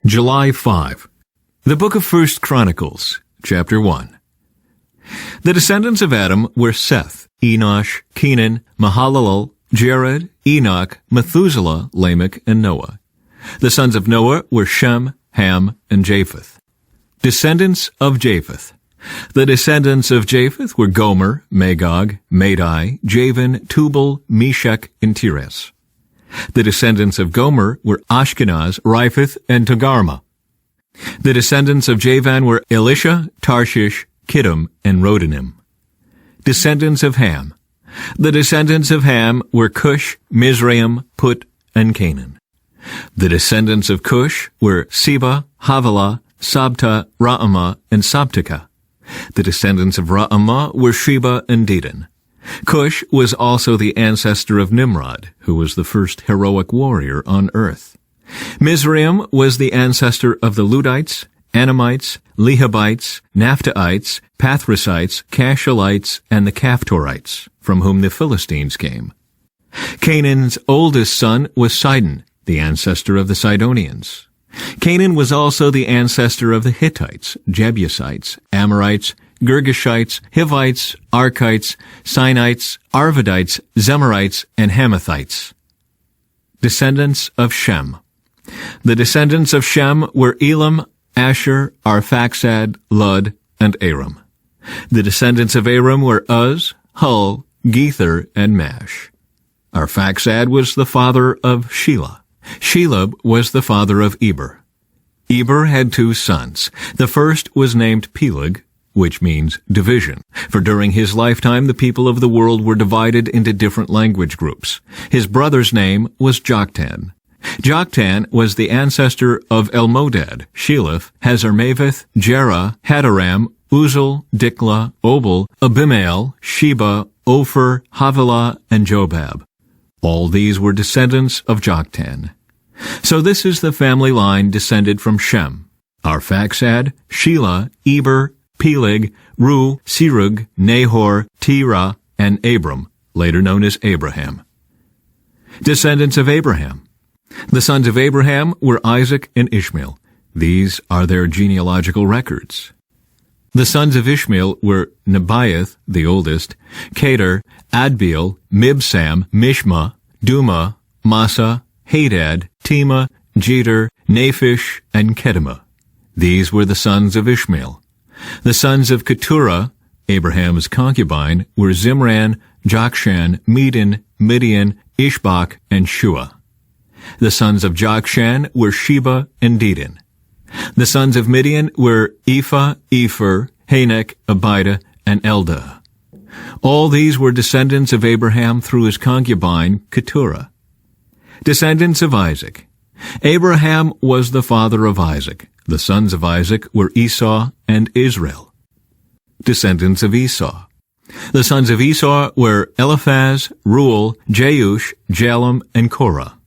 July 5. The book of 1 Chronicles, chapter 1. The descendants of Adam were Seth, Enosh, Kenan, Mahalalel, Jared, Enoch, Methuselah, Lamech, and Noah. The sons of Noah were Shem, Ham, and Japheth. Descendants of Japheth. The descendants of Japheth were Gomer, Magog, Madai, Javan, Tubal, Meshech, and Tiras. The descendants of Gomer were Ashkenaz, Riphath, and Togarmah. The descendants of Javan were Elisha, Tarshish, Kittim, and Rodanim. Descendants of Ham. The descendants of Ham were Cush, Mizraim, Put, and Canaan. The descendants of Cush were Seba, Havilah, Sabta, Raamah, and Sabteka. The descendants of Raamah were Sheba and Dedan. Cush was also the ancestor of Nimrod, who was the first heroic warrior on earth. Mizraim was the ancestor of the Ludites, Anamites, Lehabites, Naphtaites, Pathrasites, Cashalites, and the Caphtorites, from whom the Philistines came. Canaan's oldest son was Sidon, the ancestor of the Sidonians. Canaan was also the ancestor of the Hittites, Jebusites, Amorites, Girgashites, Hivites, Arkites, Sinites, Arvadites, Zemarites, and Hamathites. Descendants of Shem. The descendants of Shem were Elam, Asher, Arphaxad, Lud, and Aram. The descendants of Aram were Uz, Hul, Gether, and Mash. Arphaxad was the father of Shelah. Shelub was the father of Eber. Eber had two sons. The first was named Peleg, which means division, for during his lifetime the people of the world were divided into different language groups. His brother's name was Joktan. Joktan was the ancestor of Elmodad, Sheleph, Hazarmaveth, Jerah, Hadaram, Uzal, Diklah, Obal, Abimael, Sheba, Ophir, Havilah, and Jobab. All these were descendants of Joktan. So this is the family line descended from Shem: Arphaxad, Shelah, Eber, Peleg, Ru, Serug, Nahor, Terah, and Abram, later known as Abraham. Descendants of Abraham. The sons of Abraham were Isaac and Ishmael. These are their genealogical records. The sons of Ishmael were Nebaioth, the oldest, Kedar, Adbeel, Mibsam, Mishma, Duma, Massa, Hadad, Tema, Jeter, Naphish, and Kedemah. These were the sons of Ishmael. The sons of Keturah, Abraham's concubine, were Zimran, Jokshan, Medan, Midian, Ishbak, and Shua. The sons of Jokshan were Sheba and Dedan. The sons of Midian were Ephah, Epher, Hanek, Abida, and Eldah. All these were descendants of Abraham through his concubine, Keturah. Descendants of Isaac. Abraham was the father of Isaac. The sons of Isaac were Esau and Israel. Descendants of Esau. The sons of Esau were Eliphaz, Reuel, Jeush, Jalem, and Korah.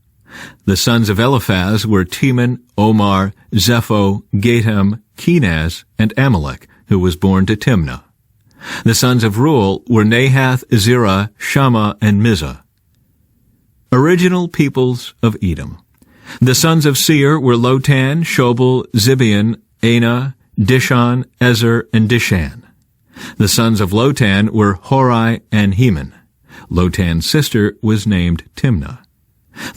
The sons of Eliphaz were Teman, Omar, Zepho, Gatam, Kenaz, and Amalek, who was born to Timnah. The sons of Reuel were Nahath, Zerah, Shammah, and Mizah. Original peoples of Edom. The sons of Seir were Lotan, Shobal, Zibeon, Anah, Dishon, Ezer, and Dishan. The sons of Lotan were Hori and Heman. Lotan's sister was named Timnah.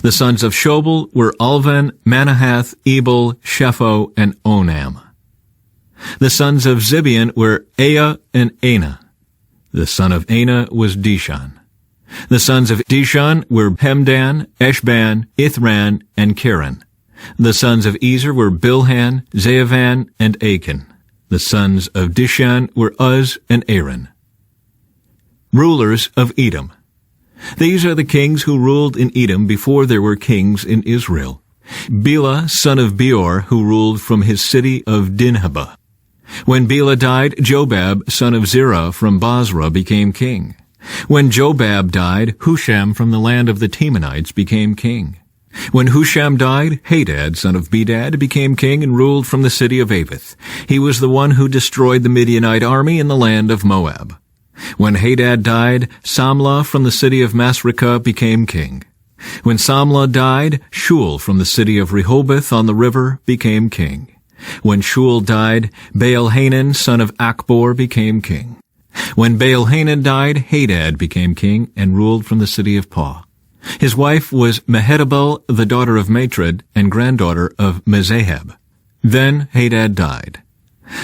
The sons of Shobal were Alvan, Manahath, Ebal, Shepho, and Onam. The sons of Zibeon were Ea and Anah. The son of Anah was Dishon. The sons of Dishon were Hemdan, Eshban, Ithran, and Kiran. The sons of Ezer were Bilhan, Zeavan, and Achan. The sons of Dishan were Uz and Aaron. Rulers of Edom. These are the kings who ruled in Edom before there were kings in Israel. Bela, son of Beor, who ruled from his city of Dinhabah. When Bela died, Jobab, son of Zerah from Basra, became king. When Jobab died, Husham from the land of the Temanites became king. When Husham died, Hadad, son of Bedad, became king and ruled from the city of Avith. He was the one who destroyed the Midianite army in the land of Moab. When Hadad died, Samlah from the city of Masrekah became king. When Samlah died, Shul from the city of Rehoboth on the river became king. When Shul died, Baal-Hanan, son of Akbor, became king. When Baal-Hanan died, Hadad became king and ruled from the city of Pau. His wife was Mehetabel, the daughter of Matred and granddaughter of Mezahab. Then Hadad died.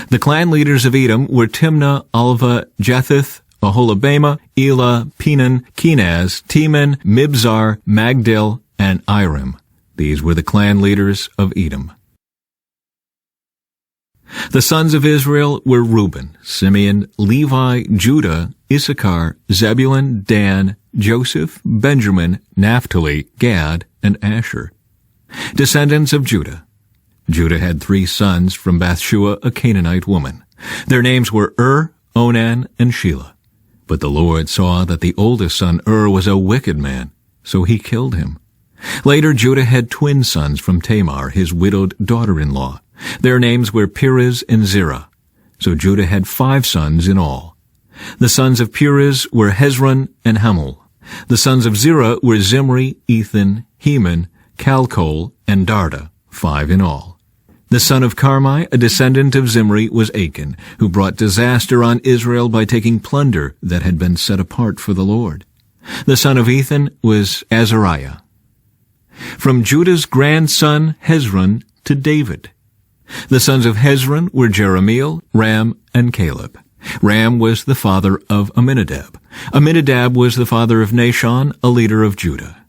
The clan leaders of Edom were Timnah, Alva, Jetheth, Aholibamah, Elah, Penan, Kenaz, Teman, Mibzar, Magdil, and Iram. These were the clan leaders of Edom. The sons of Israel were Reuben, Simeon, Levi, Judah, Issachar, Zebulun, Dan, Joseph, Benjamin, Naphtali, Gad, and Asher. Descendants of Judah. Judah had 3 sons from Bathshua, a Canaanite woman. Their names were Onan, and Shelah. But the Lord saw that the oldest son was a wicked man, so he killed him. Later Judah had twin sons from Tamar, his widowed daughter-in-law. Their names were Perez and Zerah. So Judah had 5 sons in all. The sons of Perez were Hezron and Hamul. The sons of Zerah were Zimri, Ethan, Heman, Calcol, and Darda, 5 in all. The son of Carmi, a descendant of Zimri, was Achan, who brought disaster on Israel by taking plunder that had been set apart for the Lord. The son of Ethan was Azariah. From Judah's grandson Hezron to David. The sons of Hezron were Jerahmeel, Ram, and Caleb. Ram was the father of Amminadab. Amminadab was the father of Nahshon, a leader of Judah.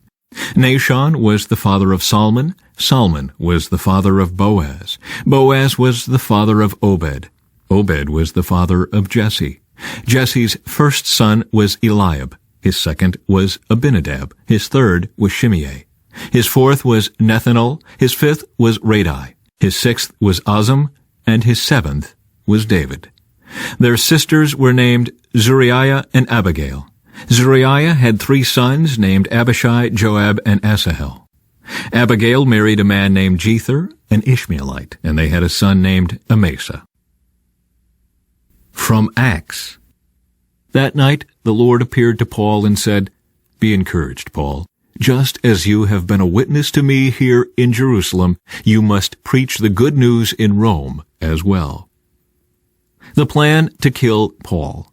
Nahshon was the father of Salmon. Salmon was the father of Boaz. Boaz was the father of Obed. Obed was the father of Jesse. Jesse's first son was Eliab. His second was Abinadab. His third was Shimei. His fourth was Nethanel. His fifth was Radai. His sixth was Azam, and his seventh was David. Their sisters were named Zuriah and Abigail. Zuriah had 3 sons named Abishai, Joab, and Asahel. Abigail married a man named Jether, an Ishmaelite, and they had a son named Amasa. From Acts. That night the Lord appeared to Paul and said, "Be encouraged, Paul. Just as you have been a witness to me here in Jerusalem, you must preach the good news in Rome as well." The plan to kill Paul.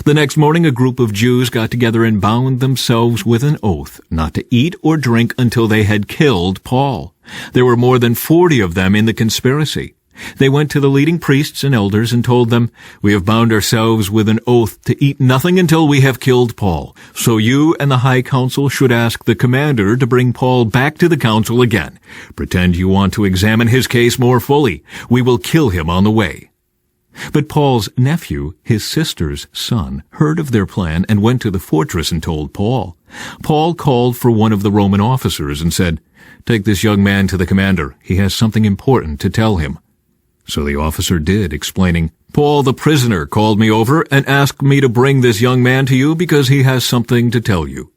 The next morning a group of Jews got together and bound themselves with an oath not to eat or drink until they had killed Paul. There were more than 40 of them in the conspiracy. They went to the leading priests and elders and told them, "We have bound ourselves with an oath to eat nothing until we have killed Paul. So you and the high council should ask the commander to bring Paul back to the council again. Pretend you want to examine his case more fully. We will kill him on the way." But Paul's nephew, his sister's son, heard of their plan and went to the fortress and told Paul. Paul called for one of the Roman officers and said, "Take this young man to the commander. He has something important to tell him." So the officer did, explaining, "Paul the prisoner called me over and asked me to bring this young man to you because he has something to tell you."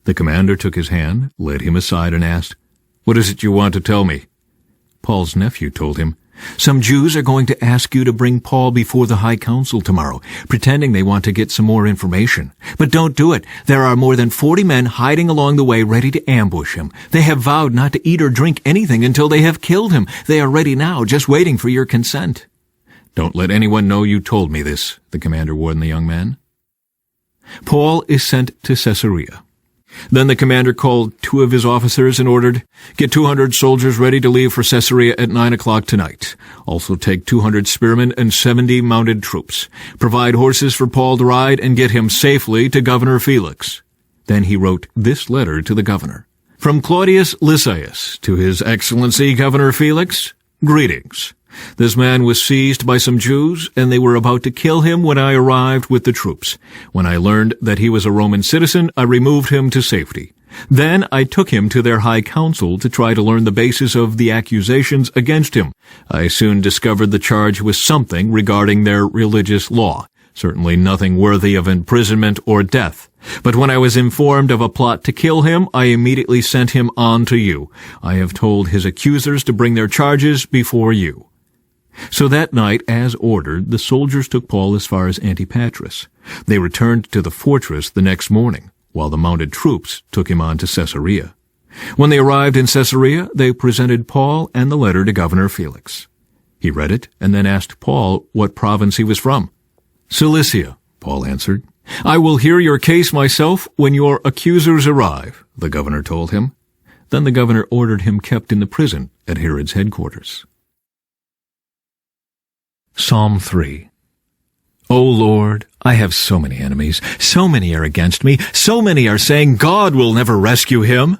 The commander took his hand, led him aside, and asked, "What is it you want to tell me?" Paul's nephew told him, "Some Jews are going to ask you to bring Paul before the high council tomorrow, pretending they want to get some more information. But don't do it. There are more than 40 men hiding along the way ready to ambush him. They have vowed not to eat or drink anything until they have killed him. They are ready now, just waiting for your consent." "Don't let anyone know you told me this," the commander warned the young man. Paul is sent to Caesarea. Then the commander called 2 of his officers and ordered, "Get 200 soldiers ready to leave for Caesarea at 9 o'clock tonight. Also take 200 spearmen and 70 mounted troops. Provide horses for Paul to ride and get him safely to Governor Felix." Then he wrote this letter to the governor. "From Claudius Lysias to His Excellency Governor Felix, greetings. This man was seized by some Jews, and they were about to kill him when I arrived with the troops. When I learned that he was a Roman citizen, I removed him to safety. Then I took him to their high council to try to learn the basis of the accusations against him. I soon discovered the charge was something regarding their religious law, certainly nothing worthy of imprisonment or death. But when I was informed of a plot to kill him, I immediately sent him on to you. I have told his accusers to bring their charges before you." So that night, as ordered, the soldiers took Paul as far as Antipatris. They returned to the fortress the next morning, while the mounted troops took him on to Caesarea. When they arrived in Caesarea, they presented Paul and the letter to Governor Felix. He read it and then asked Paul what province he was from. "Cilicia," Paul answered. "I will hear your case myself when your accusers arrive," the governor told him. Then the governor ordered him kept in the prison at Herod's headquarters. Psalm 3. O Lord, I have so many enemies. So many are against me. So many are saying, God will never rescue him.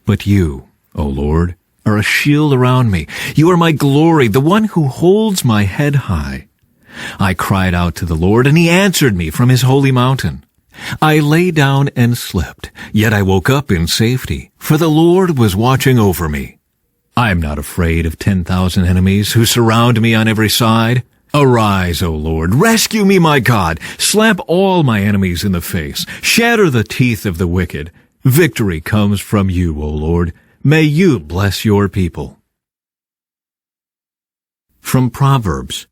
But you, O Lord, are a shield around me. You are my glory, the one who holds my head high. I cried out to the Lord, and he answered me from his holy mountain. I lay down and slept, yet I woke up in safety, for the Lord was watching over me. I am not afraid of 10,000 enemies who surround me on every side. Arise, O Lord, rescue me, my God. Slap all my enemies in the face. Shatter the teeth of the wicked. Victory comes from you, O Lord. May you bless your people. From Proverbs.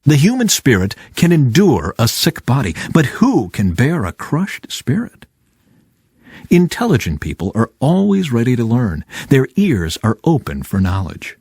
The human spirit can endure a sick body, but who can bear a crushed spirit? Intelligent people are always ready to learn. Their ears are open for knowledge.